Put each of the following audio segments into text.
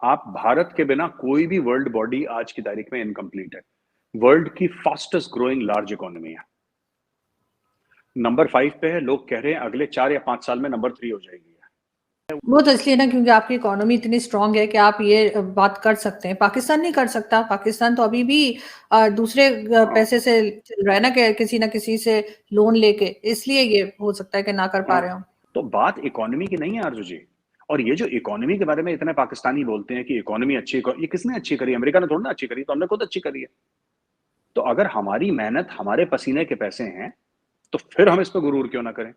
आप भारत के बिना कोई भी वर्ल्ड बॉडी आज की तारीख में इनकम्प्लीट है। वर्ल्ड की फास्टेस्ट ग्रोइंग लार्ज इकोनॉमी है, नंबर 5 पे है। लोग कह रहे हैं अगले 4 या 5 साल में नंबर 3 हो जाएगी। वो तो इसलिए ना क्योंकि आपकी इकोनॉमी इतनी स्ट्रांग है कि आप ये बात कर सकते हैं। पाकिस्तान नहीं कर सकता। पाकिस्तान तो अभी भी दूसरे पैसे से चल रहा है ना, कि किसी ना किसी से लोन लेके, इसलिए ये हो सकता है कि ना कर पा रहे हो। तो बात इकोनॉमी की नहीं है आरजू जी। और ये जो इकोनॉमी के बारे में इतने पाकिस्तानी बोलते हैं कि इकोनॉमी अच्छी, ये किसने अच्छी करी? अमेरिका ने थोड़ा ना अच्छी करी, तो हमने खुद अच्छी करी है। तो अगर हमारी मेहनत, हमारे पसीने के पैसे हैं, तो फिर हम इस पर गुरूर क्यों ना करें?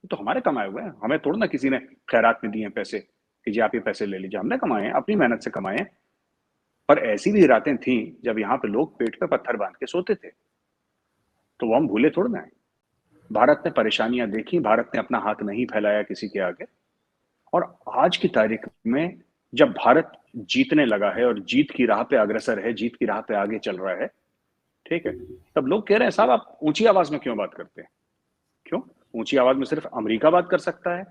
तो हमारे कमाए हुए हैं, हमें थोड़ा ना किसी ने खैरात में दिए हैं पैसे कि जी आप ये पैसे ले लीजिए। हमने कमाए हैं, अपनी मेहनत से कमाए हैं। पर ऐसी भी रातें थी जब यहाँ पे लोग पेट पे पत्थर बांध के सोते थे, तो वो हम भूले थोड़ा ना है। भारत ने परेशानियां देखी, भारत ने अपना हाथ नहीं फैलाया किसी के आगे। और आज की तारीख में जब भारत जीतने लगा है और जीत की राह पे अग्रसर है, जीत की राह पे आगे चल रहा है, ठीक है, तब लोग कह रहे हैं साहब आप ऊंची आवाज में क्यों बात करते हैं? क्यों ऊंची आवाज में सिर्फ अमेरिका बात कर सकता है?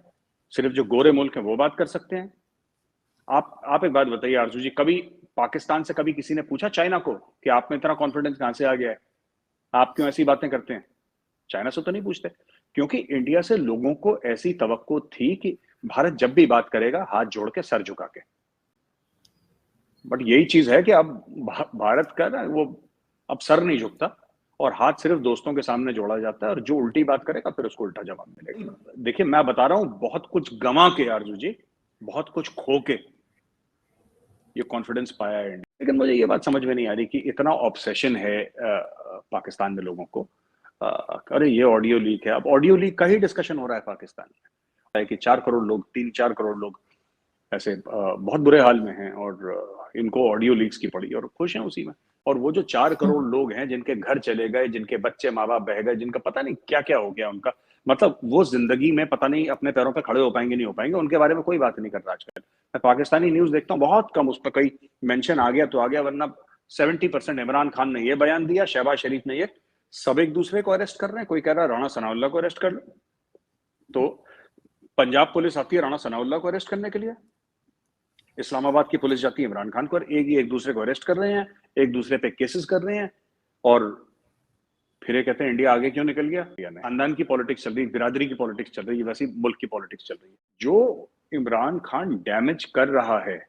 सिर्फ जो गोरे मुल्क हैं वो बात कर सकते हैं? आप एक बात बताइए आरजू जी, कभी पाकिस्तान से कभी किसी ने पूछा चाइना को कि आप में इतना कॉन्फिडेंस कहां से आ गया है, आप क्यों ऐसी बातें करते हैं? चाइना से तो नहीं पूछते, क्योंकि इंडिया से लोगों को ऐसी तवक्को थी कि भारत जब भी बात करेगा हाथ जोड़ के, सर झुका के। बट यही चीज है कि अब भारत का ना वो अब सर नहीं झुकता और हाथ सिर्फ दोस्तों के सामने जोड़ा जाता है, और जो उल्टी बात करेगा फिर उसको उल्टा जवाब मिलेगा। देखिए मैं बता रहा हूं, बहुत कुछ गंवा के आरजू जी, बहुत कुछ खो के ये कॉन्फिडेंस पाया है इंडिया। लेकिन मुझे ये बात समझ में नहीं आ रही कि इतना ऑब्सेशन है पाकिस्तान में लोगों को। अरे ये ऑडियो लीक है, अब ऑडियो लीक का ही डिस्कशन हो रहा है पाकिस्तान में, कि 4 करोड़ लोग, 3-4 करोड़ लोग ऐसे बहुत बुरे हाल में हैं और इनको ऑडियो लीक्स की पड़ी और खुश हैं उसी में। और वो जो 4 करोड़ लोग हैं जिनके घर चले गए, जिनके बच्चे माँ बाप बह गए, जिनका पता नहीं क्या क्या हो गया उनका, मतलब वो जिंदगी में पता नहीं अपने पैरों पे खड़े हो पाएंगे नहीं हो पाएंगे, उनके बारे में कोई बात नहीं कर रहा आजकल। मैं पाकिस्तानी न्यूज देखता हूँ बहुत कम, उस पर कई मेंशन आ गया तो आ गया, वरना 70% इमरान खान ने ये बयान दिया, शहबाज शरीफ ने ये, सब एक दूसरे को अरेस्ट कर रहे हैं। कोई कह रहा है राणा सनाउल्लाह को अरेस्ट कर लो, तो पंजाब पुलिस आती है राणा सनाउल्लाह को अरेस्ट करने के लिए, इस्लामाबाद की पुलिस जाती है इमरान खान को, एक दूसरे को अरेस्ट कर रहे हैं, एक दूसरे पे केसेस कर रहे हैं, और फिर ये कहते हैं इंडिया आगे क्यों निकल गया? खानदान की पॉलिटिक्स चल रही है, बिरादरी की पॉलिटिक्स चल रही है, वैसी मुल्क की पॉलिटिक्स चल रही है। जो इमरान खान डैमेज कर रहा है,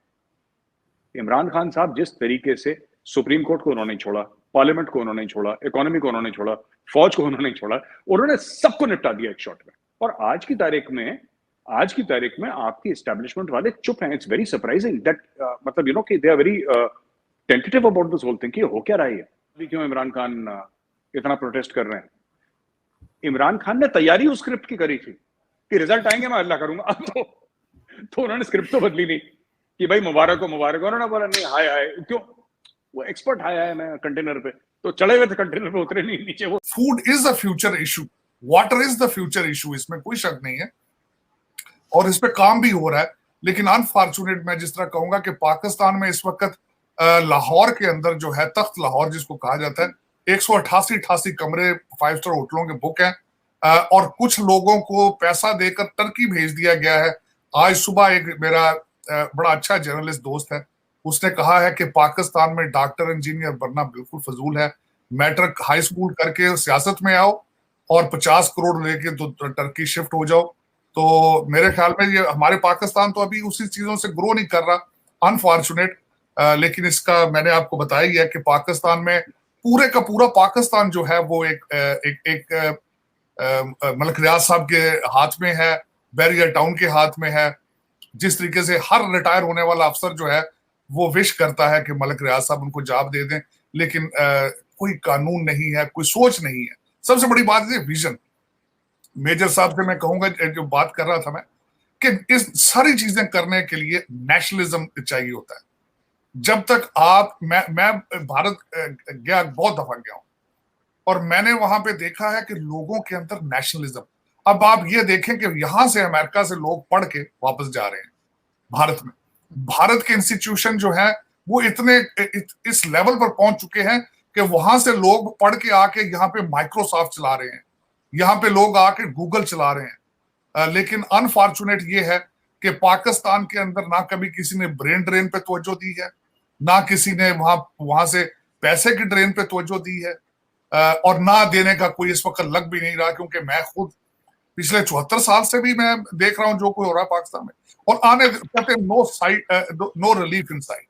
इमरान खान साहब जिस तरीके से सुप्रीम कोर्ट को उन्होंने छोड़ा, पार्लियामेंट को उन्होंने छोड़ा, इकोनॉमी को उन्होंने छोड़ा, फौज को उन्होंने छोड़ा, उन्होंने सबको निपटा दिया एक शॉट में। और आज की तारीख में आपकी एस्टेब्लिशमेंट वाले चुप हैं। इट्स वेरी सरप्राइजिंग दैट मतलब यू नो कि they are very tentative about this whole thing कि हो क्या रहा है। अभी क्यों इमरान खान इतना प्रोटेस्ट कर रहे हैं? इमरान खान ने तैयारी उस स्क्रिप्ट की करी थी कि रिजल्ट आएंगे मैं अल्लाह करूंगा। अब तो उन्होंने स्क्रिप्ट तो बदली नहीं कि भाई मुबारक हो मुबारक हो, उन्होंने बोला नहीं हाय हाय, क्यों वो एक्सपर्ट हाय हाय मैं कंटेनर पे, तो चढ़े हुए थे कंटेनर पे, उतरे नहीं नीचे। वो food is the future issue, water is the future issue, इसमें कोई शक नहीं है और इस पे काम भी हो रहा है। लेकिन अनफॉर्चुनेट मैं जिस तरह कहूंगा कि पाकिस्तान में इस वक्त लाहौर के अंदर जो है, तख्त लाहौर जिसको कहा जाता है, 188 कमरे 5 स्टार होटलों के बुक हैं और कुछ लोगों को पैसा देकर टर्की भेज दिया गया है। आज सुबह एक मेरा बड़ा अच्छा जर्नलिस्ट दोस्त है, उसने कहा है कि पाकिस्तान में डॉक्टर इंजीनियर बनना बिल्कुल फजूल है, मैट्रिक हाई स्कूल करके सियासत में आओ और 50 करोड़ लेके तो टर्की शिफ्ट हो जाओ। तो मेरे ख्याल में ये हमारे पाकिस्तान तो अभी उसी चीजों से ग्रो नहीं कर रहा, अनफॉर्चुनेट। लेकिन इसका मैंने आपको बताया ही है कि पाकिस्तान में पूरे का पूरा पाकिस्तान जो है वो एक मलिक रियाज साहब के हाथ में है, बैरियर टाउन के हाथ में है। जिस तरीके से हर रिटायर होने वाला अफसर जो है वो विश करता है कि मलिक रियाज साहब उनको जॉब दे दें, लेकिन कोई कानून नहीं है, कोई सोच नहीं है। सबसे बड़ी बात है विजन। मेजर साहब से मैं कहूंगा, जो बात कर रहा था मैं, कि इस सारी चीजें करने के लिए नेशनलिज्म चाहिए होता है। जब तक आप मैं भारत गया, बहुत दफा गया हूं, और मैंने वहां पे देखा है कि लोगों के अंदर नेशनलिज्म। अब आप ये देखें कि यहां से अमेरिका से लोग पढ़ के वापस जा रहे हैं भारत में। भारत के इंस्टीट्यूशन जो है वो इतने इस लेवल पर पहुंच चुके हैं कि वहां से लोग पढ़ के आके यहाँ पे माइक्रोसॉफ्ट चला रहे हैं, यहाँ पे लोग आके गूगल चला रहे हैं। लेकिन अनफॉर्चुनेट ये है कि पाकिस्तान के अंदर ना कभी किसी ने ब्रेन ड्रेन पे तवज्जो दी है, ना किसी ने वहां से पैसे की ड्रेन पे तवज्जो दी है, और ना देने का कोई इस वक्त लग भी नहीं रहा, क्योंकि मैं खुद पिछले 74 साल से भी मैं देख रहा हूं जो कोई हो रहा है पाकिस्तान में, और आने कहते no relief in sight.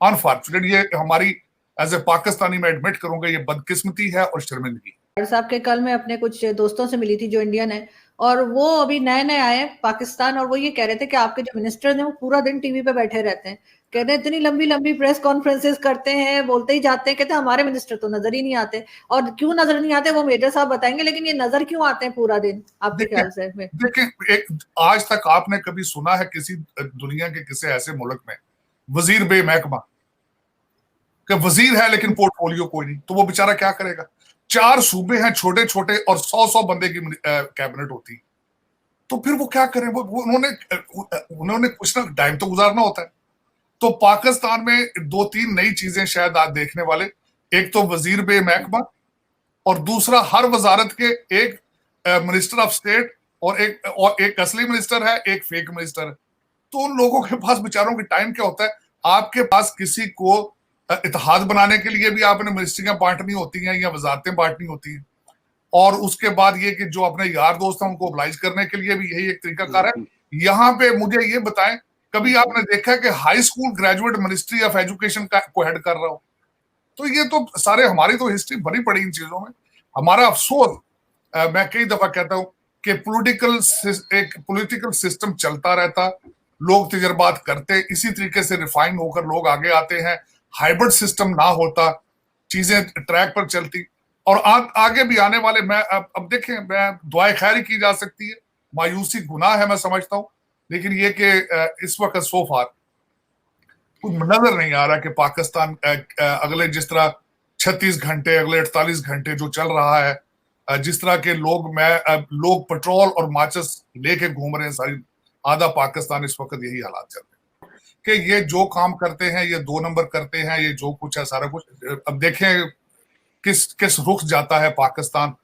Unfortunate, ये हमारी एज ए पाकिस्तानी मैं एडमिट करूंगा, ये बदकिस्मती है और शर्मिंदगी। साहब के कल मैं अपने कुछ दोस्तों से मिली थी जो इंडियन है, और वो अभी नए नए आए पाकिस्तान, और वो ये कह रहे थे कि आपके जो मिनिस्टर हैं वो पूरा दिन टीवी पे बैठे रहते हैं, कहते हैं इतनी लंबी लंबी प्रेस कॉन्फ्रेंसेस करते हैं, बोलते ही जाते हैं, कहते हैं हमारे मिनिस्टर तो नजर ही नहीं आते। और क्यों नजर नहीं आते वो मेजर साहब बताएंगे, लेकिन ये नजर क्यों आते हैं पूरा दिन आपके ख्याल से? देखिए, आज तक आपने कभी सुना है किसी दुनिया के किसी ऐसे मुल्क में वजीर बेमहकमा, कि वजीर है लेकिन पोर्टफोलियो कोई नहीं, तो वो बेचारा क्या करेगा? 4 सूबे हैं छोटे छोटे और 100 बंदे की कैबिनेट होती, तो फिर वो क्या करें? वो उन्होंने कुछ ना टाइम तो गुजारना होता है। तो पाकिस्तान में 2-3 नई चीजें शायद आज देखने वाले, एक तो वजीर बेमहकमा, और दूसरा हर वजारत के एक मिनिस्टर ऑफ स्टेट, और एक असली मिनिस्टर है, एक फेक मिनिस्टर है। तो उन लोगों के पास बेचारों की टाइम क्या होता है? आपके पास किसी को इत्तेहाद बनाने के लिए भी आपने मिनिस्ट्रियां बांटनी होती हैं या वजारतें बांटनी होती हैं, और उसके बाद ये कि जो अपने यार दोस्त हैं उनको ओबलाइज करने के लिए भी यही एक तरीकाकार है। यहाँ पे मुझे ये बताएं, कभी आपने देखा है कि high school graduate ministry of education को हेड कर रहा हो? तो ये तो सारे, हमारी तो हिस्ट्री भरी पड़ी इन चीजों में। हमारा अफसोस, मैं कई दफा कहता हूं कि पॉलिटिकल सिस्टम चलता रहता, लोग तजर्बात करते, इसी तरीके से रिफाइन होकर लोग आगे आते हैं। हाइब्रिड सिस्टम ना होता, चीजें ट्रैक पर चलती, और आगे भी आने वाले, मैं अब देखें, मैं दुआएं खैर ही की जा सकती है, मायूसी गुनाह है मैं समझता हूं, लेकिन ये कि इस वक्त सो फार कुछ नजर नहीं आ रहा कि पाकिस्तान अगले, जिस तरह 36 घंटे, अगले 48 घंटे जो चल रहा है, जिस तरह के लोग पेट्रोल और माचिस लेके घूम रहे हैं सारी, आधा पाकिस्तान इस वक्त यही हालात चल रहे हैं कि ये जो काम करते हैं ये 2 नंबर करते हैं, ये जो कुछ है सारा कुछ। अब देखें किस रुख जाता है पाकिस्तान।